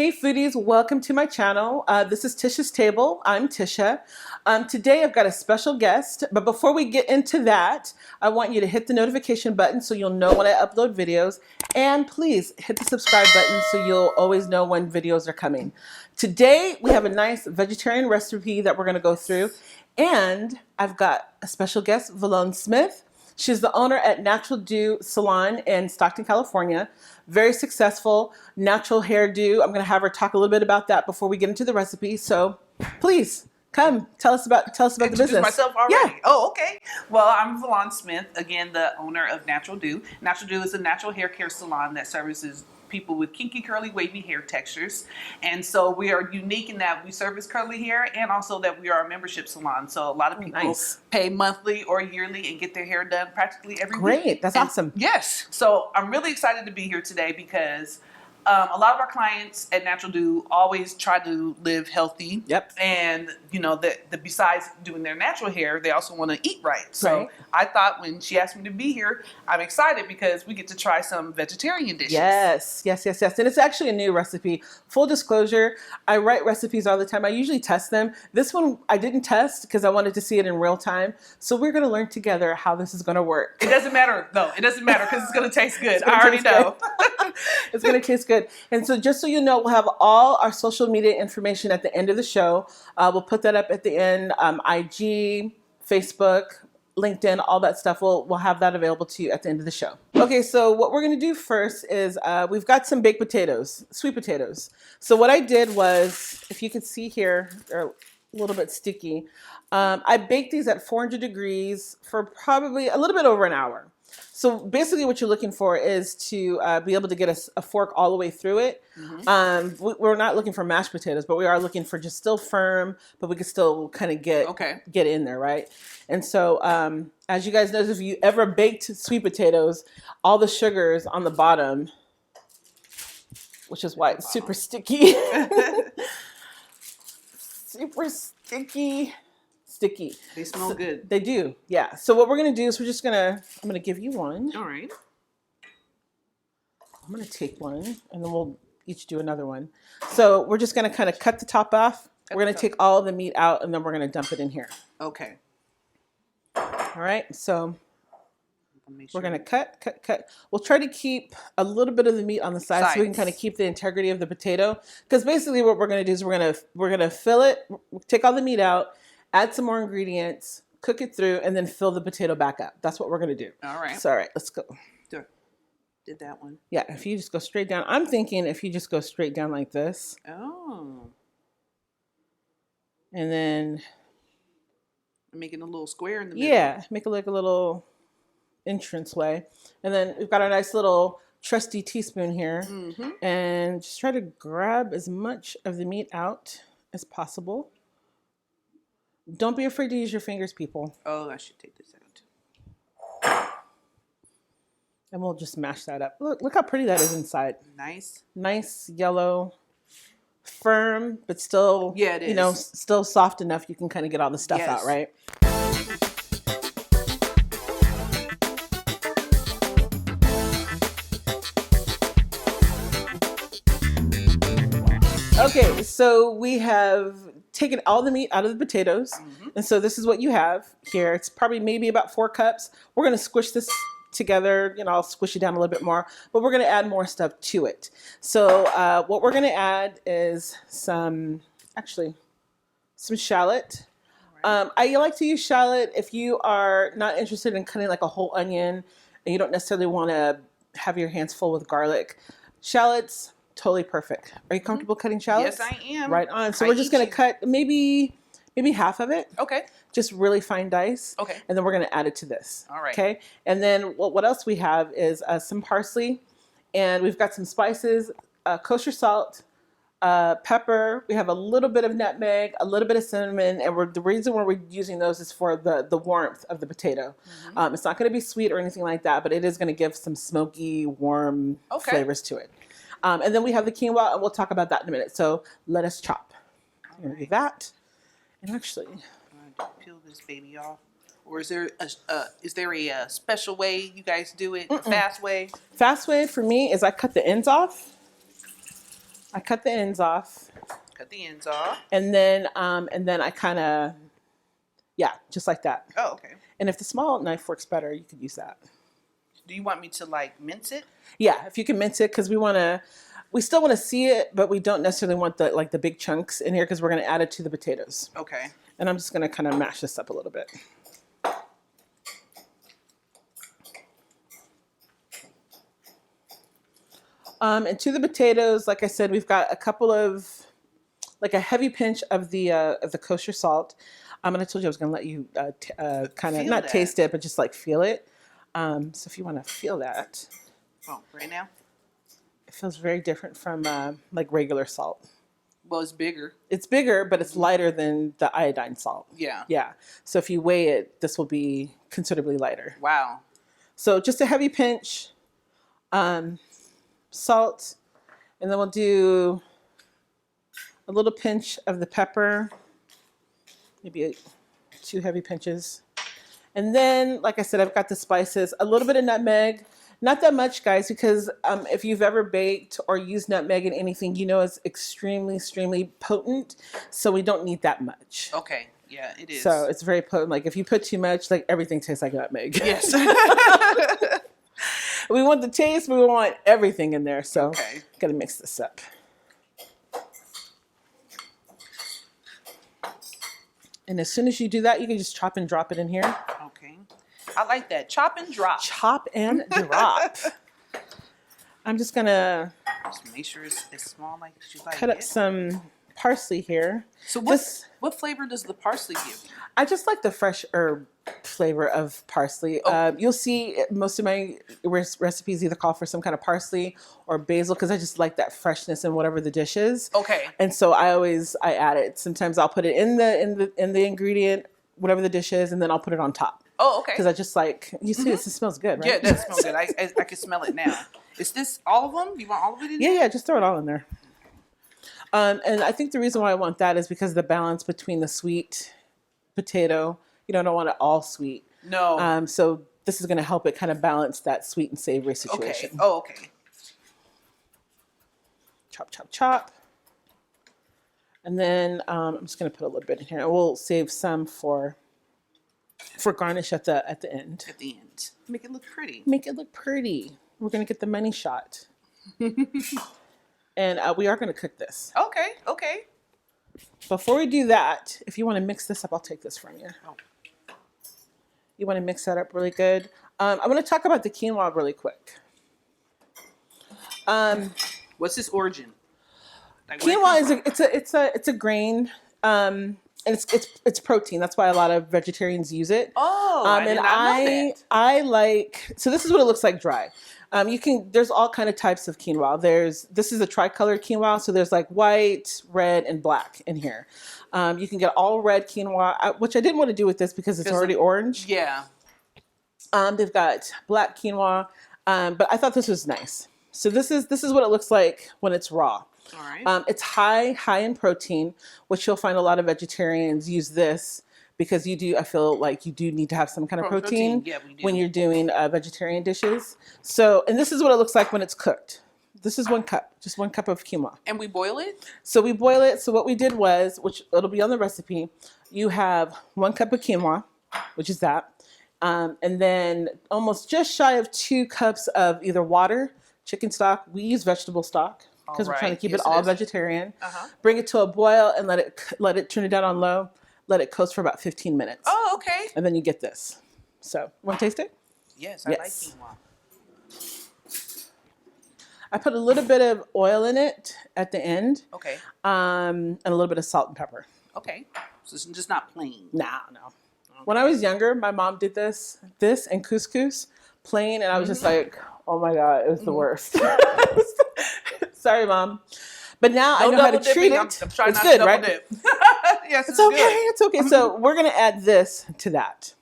Hey foodies, welcome to my channel. This is Tisha's Table. I'm Tisha. Today I've got a special guest, but before we get into that, I want you to hit the notification button so you'll know when I upload videos, and please hit the subscribe button so you'll always know when videos are coming. Today we have a nice vegetarian recipe that we're going to go through, and I've got a special guest, Valone Smith. She's the owner at Natural Dew Salon in Stockton, California. Very successful natural hairdo. I'm going to have her talk a little bit about that before we get into the recipe. So please come tell us about the business. Introduce myself already. Yeah. Oh, okay. Well, I'm Valone Smith, again, the owner of Natural Dew. Natural Dew is a natural hair care salon that services people with kinky, curly, wavy hair textures. And so we are unique in that we service curly hair and also that we are a membership salon. So a lot of people pay monthly or yearly and get their hair done practically every week. Great. That's awesome. Yes. So I'm really excited to be here today because a lot of our clients at Natural Dew always try to live healthy. Yep. And, you know, that besides doing their natural hair, they also want to eat right. So I thought when she asked me to be here, I'm excited because we get to try some vegetarian dishes. Yes. And it's actually a new recipe. Full disclosure, I write recipes all the time. I usually test them. This one I didn't test because I wanted to see it in real time. So we're going to learn together how this is going to work. It doesn't matter, though. It doesn't matter because it's going to taste good. I already know. It's going to taste good. And so just so you know, we'll have all our social media information at the end of the show. We'll put that up at the end. IG, Facebook, LinkedIn, all that stuff. We'll have that available to you at the end of the show. Okay, so what we're going to do first is we've got some baked potatoes, sweet potatoes. So what I did was, if you can see here, they're a little bit sticky. I baked these at 400 degrees for probably a little bit over an hour. So basically what you're looking for is to be able to get a fork all the way through it. Mm-hmm. We're not looking for mashed potatoes, but we are looking for just still firm, but we can still kind of get in there, right? And so as you guys know, if you ever baked sweet potatoes, all the sugar is on the bottom, which is why it's super sticky. Super sticky. They smell good. They do, yeah. So what we're going to do is I'm going to give you one. All right. I'm going to take one, and then we'll each do another one. So we're just going to kind of cut the top off. We're going to take all the meat out, and then we're going to dump it in here. Okay. All right, so we're going to cut. We'll try to keep a little bit of the meat on the side so we can kind of keep the integrity of the potato. Because basically what we're going to do is we're going to fill it, take all the meat out, add some more ingredients, cook it through, and then fill the potato back up. That's what we're going to do. All right. So, all right, let's go. Did that one. Yeah, if you just go straight down. I'm thinking if you just go straight down like this. Oh. And then. I'm making a little square in the middle. Yeah, make it like a little entranceway. And then we've got our nice little trusty teaspoon here. Mm-hmm. And just try to grab as much of the meat out as possible. Don't be afraid to use your fingers, people. Oh, I should take this out. And we'll just mash that up. Look how pretty that is inside. Nice. Nice yellow, firm, but still, it is. Still soft enough you can kind of get all the stuff out, right? Okay, so we have taken all the meat out of the potatoes. Mm-hmm. And so this is what you have here. It's probably maybe about 4 cups. We're going to squish this together. I'll squish it down a little bit more, but we're going to add more stuff to it. So what we're going to add is some shallot. Right. I like to use shallot if you are not interested in cutting like a whole onion and you don't necessarily want to have your hands full with garlic. Shallots, totally perfect. Are you comfortable cutting shallots? Yes, I am. Right on. So we're just going to cut maybe half of it. Okay. Just really fine dice. Okay. And then we're going to add it to this. All right. Okay. And then what else we have is some parsley, and we've got some spices, kosher salt, pepper. We have a little bit of nutmeg, a little bit of cinnamon, and the reason why we're using those is for the warmth of the potato. Mm-hmm. It's not going to be sweet or anything like that, but it is going to give some smoky, warm flavors to it. And then we have the quinoa, and we'll talk about that in a minute. So let us chop. I'm going to do that. And actually, peel this baby off. Or is there a special way you guys do it? A fast way? Fast way for me is I cut the ends off. I cut the ends off. Cut the ends off. And then I kind of, yeah, just like that. Oh, okay. And if the small knife works better, you could use that. Do you want me to like mince it? Yeah, if you can mince it, because we still want to see it, but we don't necessarily want the big chunks in here because we're going to add it to the potatoes. Okay. And I'm just going to kind of mash this up a little bit. And to the potatoes, like I said, we've got a couple of, like a heavy pinch of the kosher salt. And I told you I was going to let you kind of not taste it, but just like feel it. So if you want to feel that. Oh, right now? It feels very different from like regular salt. Well, it's bigger. It's bigger, but it's lighter than the iodine salt. Yeah. Yeah. So if you weigh it, this will be considerably lighter. Wow. So just a heavy pinch, salt, and then we'll do a little pinch of the pepper, maybe 2 heavy pinches. And then, like I said, I've got the spices, a little bit of nutmeg. Not that much, guys, because if you've ever baked or used nutmeg in anything, you know it's extremely, extremely potent. So we don't need that much. Okay. Yeah, it is. So it's very potent. Like if you put too much, like everything tastes like nutmeg. Yes. We want the taste, but we want everything in there. So okay. Gotta mix this up. And as soon as you do that, you can just chop and drop it in here. Okay. I like that. Chop and drop. Chop and drop. I'm just gonna just make sure it's as small like you like cut up some parsley here. So what flavor does the parsley give you? I just like the fresh herb flavor of parsley. Oh. You'll see most of my recipes either call for some kind of parsley or basil because I just like that freshness in whatever the dish is. Okay. And so I add it. Sometimes I'll put it in the ingredient, whatever the dish is, and then I'll put it on top. Oh, okay. Because I just like, you see this, it smells good, right? Yeah, it does smell good. I can smell it now. Is this all of them? You want all of it in there? Yeah, just throw it all in there. And I think the reason why I want that is because of the balance between the sweet potato. You know, I don't want it all sweet. No. So this is going to help it kind of balance that sweet and savory situation. Okay. Oh, okay. Chop, chop, chop. And then I'm just going to put a little bit in here. And we'll save some for garnish at the end. At the end. Make it look pretty. Make it look pretty. We're going to get the money shot. And we are going to cook this. Okay. Okay. Before we do that, if you want to mix this up, I'll take this from you. Oh. You want to mix that up really good. I want to talk about the quinoa really quick. What's its origin? Like Quinoa is a grain, and it's protein. That's why a lot of vegetarians use it. Oh, I did not know that. I like, so this is what it looks like dry. There's all kind of types of quinoa. This is a tricolored quinoa, so there's like white, red, and black in here. You can get all red quinoa, which I didn't want to do with this because it's already orange. Yeah. They've got black quinoa, but I thought this was nice. So this is what it looks like when it's raw. All right. It's high in protein, which you'll find a lot of vegetarians use this because I feel like you do need to have some kind of protein Yeah, we do. when you're doing vegetarian dishes. So, and this is what it looks like when it's cooked. This is 1 cup, just 1 cup of quinoa. And we boil it? So we boil it. So what we did was, which it'll be on the recipe, you have 1 cup of quinoa, which is that. And then almost just shy of 2 cups of either water, chicken stock. We use vegetable stock because we're trying to keep it all vegetarian. Uh-huh. Bring Bring it to a boil and let it turn it down on low. Let it coast for about 15 minutes. Oh, okay. And then you get this. So, want to taste it? Yes, I like quinoa. I put a little bit of oil in it at the end. Okay. And a little bit of salt and pepper. Okay. So it's just not plain. No. Okay. When I was younger, my mom did this and couscous plain, and I was just like, oh my God, it was the worst. Sorry, Mom. But now I know how to treat it. I'm trying it's not good, to double right? dip. Yes, It's okay. good. It's okay. So we're gonna add this to that.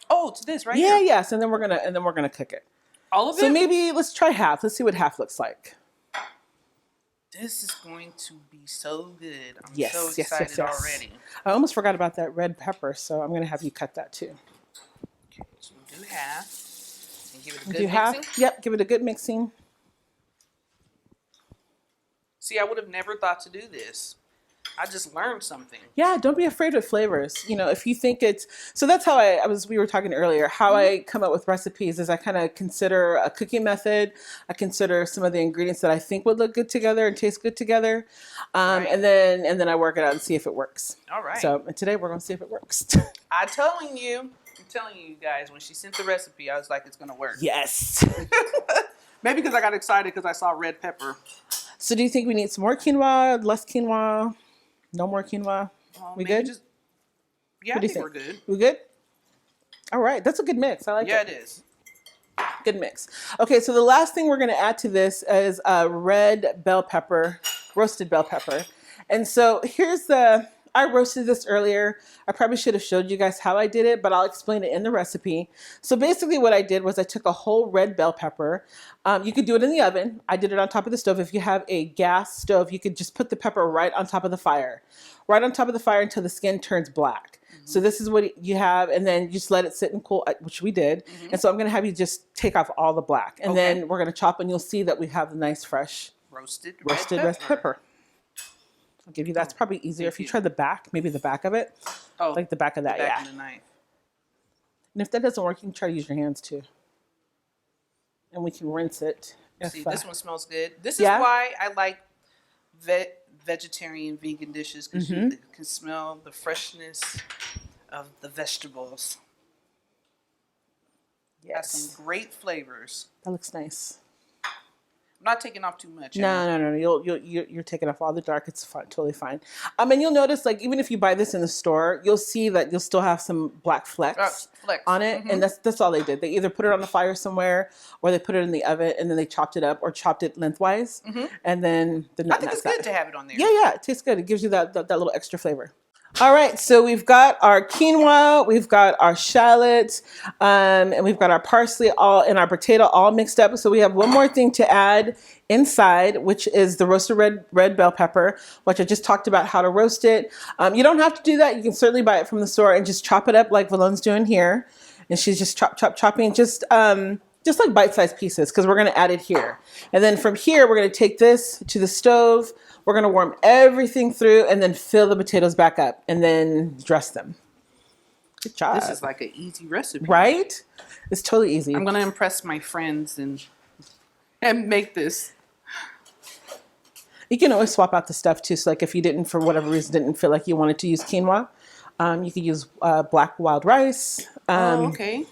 Oh, to this right here. Yes, and then we're gonna cook it. All of it? So maybe let's try half. Let's see what half looks like. This is going to be so good. I'm Yes, so yes, excited yes. already. I almost forgot about that red pepper, so I'm gonna have you cut that too. Okay, so we'll do half and give it a good Do mixing. half. Yep. Give it a good mixing. See, I would have never thought to do this. I just learned something. Yeah, don't be afraid with flavors. You know, if you think it's so, that's how we were talking earlier. How I come up with recipes is I kind of consider a cooking method. I consider some of the ingredients that I think would look good together and taste good together, Right. and then I work it out and see if it works. All right. So and today we're gonna see if it works. I'm telling you guys, when she sent the recipe, I was like, it's gonna work. Yes. Maybe because I got excited because I saw red pepper. So do you think we need some more quinoa, less quinoa, no more quinoa? We good? Yeah, What I do you think we're good. We good? All right, that's a good mix. I like it. Yeah, it is. Good mix. Okay, so the last thing we're going to add to this is red bell pepper, roasted bell pepper. And so I roasted this earlier. I probably should have showed you guys how I did it, but I'll explain it in the recipe. So basically what I did was I took a whole red bell pepper. You could do it in the oven. I did it on top of the stove. If you have a gas stove, you could just put the pepper right on top of the fire. Right on top of the fire until the skin turns black. So this is what you have, and then you just let it sit and cool, which we did. And so I'm going to have you just take off all the black. And then we're going to chop, and you'll see that we have the nice, fresh, roasted red pepper. I'll give you that's probably easier. If you try the back, maybe the back of it. Oh, like the back of that, back of the knife. And if that doesn't work, you can try to use your hands too. And we can rinse it. See, this one smells good. This is why I like vegetarian, vegan dishes, because you can smell the freshness of the vegetables. Yes. Has some great flavors. That looks nice. I'm not taking off too much. No. You're taking off all the dark. It's fine, totally fine. And you'll notice, like, even if you buy this in the store, you'll see that you'll still have some black flecks on it. And that's all they did. They either put it on the fire somewhere, or they put it in the oven, and then they chopped it up or chopped it lengthwise. And then I think it's good to have it on there. Yeah, it tastes good. It gives you that little extra flavor. All right, so we've got our quinoa, we've got our shallots, and we've got our parsley and our potato all mixed up. So we have one more thing to add inside, which is the roasted red bell pepper, which I just talked about how to roast it. You don't have to do that. You can certainly buy it from the store and just chop it up like Valon's doing here. And she's just chopping just like bite-sized pieces, because we're going to add it here. And then from here, we're going to take this to the stove. We're going to warm everything through and then fill the potatoes back up and then dress them. Good job. This is like an easy recipe. Right? It's totally easy. I'm going to impress my friends and make this. You can always swap out the stuff too. So like if you for whatever reason, didn't feel like you wanted to use quinoa, you could use black wild rice. Okay.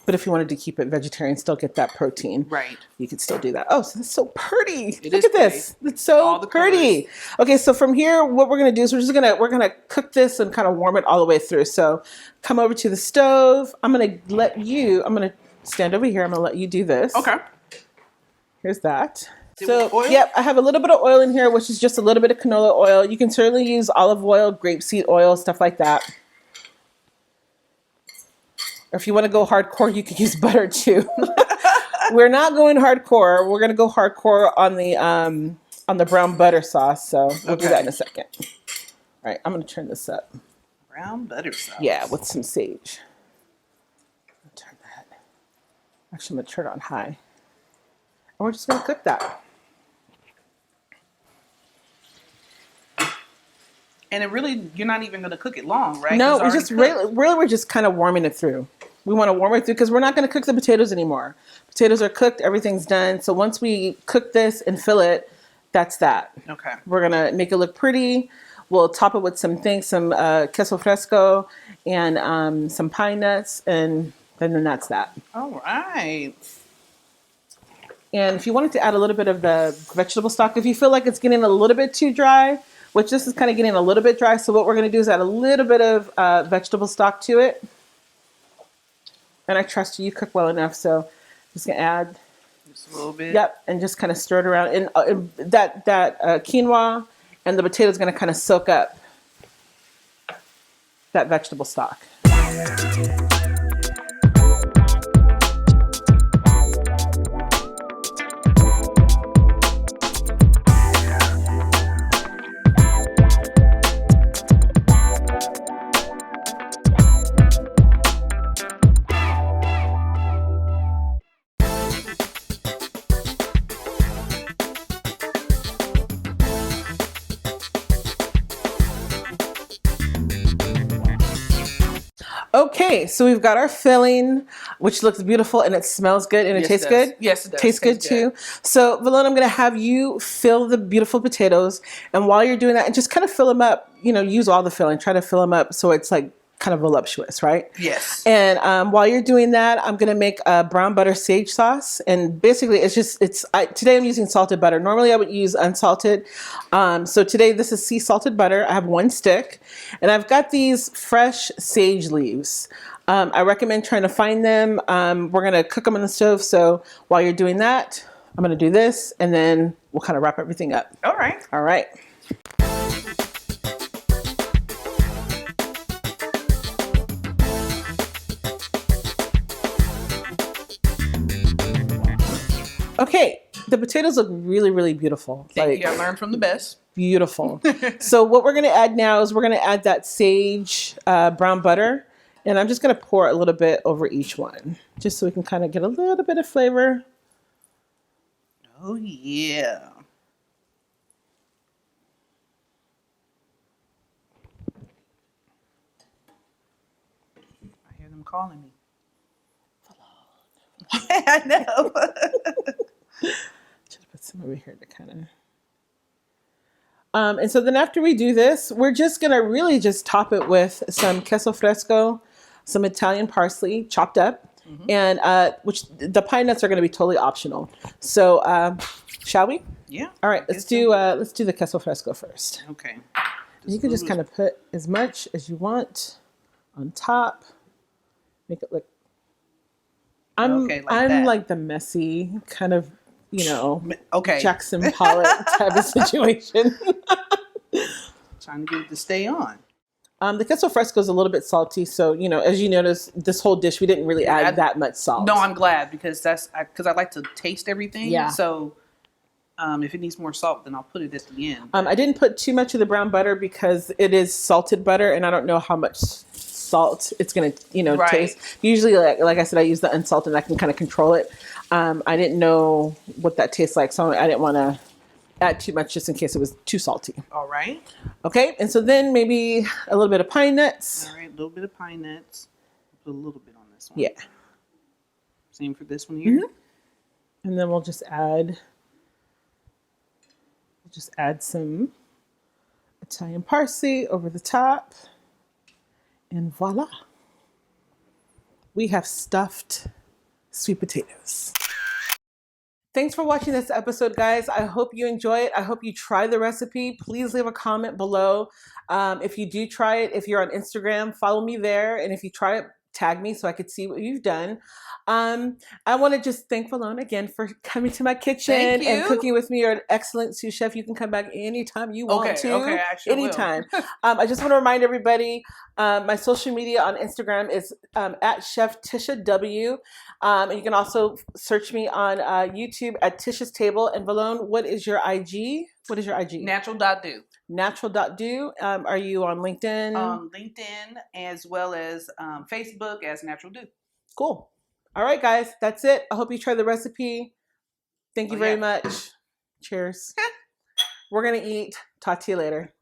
But if you wanted to keep it vegetarian, still get that protein, right? You could still do that. Oh, so that's so pretty. Look at this. It's so pretty. Okay, so from here, what we're gonna do is we're gonna cook this and kind of warm it all the way through. So come over to the stove. I'm gonna stand over here. I'm gonna let you do this. Okay. Here's that. Oil? Yep, I have a little bit of oil in here, which is just a little bit of canola oil. You can certainly use olive oil, grapeseed oil, stuff like that. Or if you want to go hardcore, you can use butter too. We're not going hardcore. We're going to go hardcore on the brown butter sauce. So we'll do that in a second. All right, I'm going to turn this up. Brown butter sauce. Yeah, with some sage. I'll turn that. Actually, I'm going to turn it on high. And we're just going to cook that. And you're not even going to cook it long, right? No, we're just really we're just kind of warming it through. We want to warm it through because we're not going to cook the potatoes anymore. Potatoes are cooked, everything's done. So once we cook this and fill it, that's that. Okay. We're going to make it look pretty. We'll top it with some queso fresco and some pine nuts, and then that's that. All right. And if you wanted to add a little bit of the vegetable stock, if you feel like it's getting a little bit too dry, which this is kind of getting a little bit dry. So what we're going to do is add a little bit of vegetable stock to it. And I trust you cook well enough. So I'm just going to add just a little bit. Yep. And just kind of stir it around. And that quinoa and the potato is going to kind of soak up that vegetable stock. Okay, so we've got our filling, which looks beautiful and it smells good and it tastes good. Yes, it does. Tastes good too. So, Valona, I'm going to have you fill the beautiful potatoes. And while you're doing that, and just kind of fill them up, use all the filling. Try to fill them up so it's like kind of voluptuous, right? Yes. And while you're doing that, I'm going to make a brown butter sage sauce. And basically, today I'm using salted butter. Normally, I would use unsalted. So today, this is sea salted butter. I have 1 stick. And I've got these fresh sage leaves. I recommend trying to find them. We're going to cook them on the stove. So while you're doing that, I'm going to do this. And then we'll kind of wrap everything up. All right. All right. Okay, the potatoes look really, really beautiful. Thank you. I learned from the best. Beautiful. So what we're going to add now is we're going to add that sage brown butter. And I'm just going to pour a little bit over each one, just so we can kind of get a little bit of flavor. Oh, yeah. I hear them calling me. I know. Just put some over here to kind of. And so then after we do this, we're just going to really just top it with some queso fresco, some Italian parsley chopped up, and which the pine nuts are going to be totally optional. So shall we? Yeah. All right, let's do the queso fresco first. Okay. You can just kind of put as much as you want on top. Make it look. I'm like the messy kind of, okay, Jackson Pollock type of situation. Trying to get it to stay on. The queso fresco is a little bit salty, so as you notice, this whole dish we didn't really add that much salt. No, I'm glad because I like to taste everything. Yeah. So if it needs more salt, then I'll put it at the end. I didn't put too much of the brown butter because it is salted butter, and I don't know how much salt it's gonna Right. taste. Usually, like I said, I use the unsalted and I can kind of control it. I didn't know what that tastes like, so I didn't want to add too much just in case it was too salty. All right. Okay, and so then maybe a little bit of pine nuts. All right, a little bit of pine nuts. Put a little bit on this one. Yeah. Same for this one here. And then we'll just add some Italian parsley over the top. And voila. We have stuffed sweet potatoes. Thanks for watching this episode, guys. I hope you enjoy it. I hope you try the recipe. Please leave a comment below. If you do try it, if you're on Instagram, follow me there. And if you try it, tag me so I could see what you've done. I want to just thank Valona again for coming to my kitchen and cooking with me. You're an excellent sous chef. You can come back anytime you want to. Okay, I sure anytime. I just want to remind everybody, my social media on Instagram is at Chef Tisha'sTable. And you can also search me on YouTube at Tisha'sTable. And Valone, what is your IG? What is your IG? Natural.do. Natural.do. Are you on LinkedIn? On LinkedIn as well as Facebook as Natural Do. Cool. All right, guys, that's it. I hope you try the recipe. Thank you very much. Cheers. We're going to eat. Talk to you later.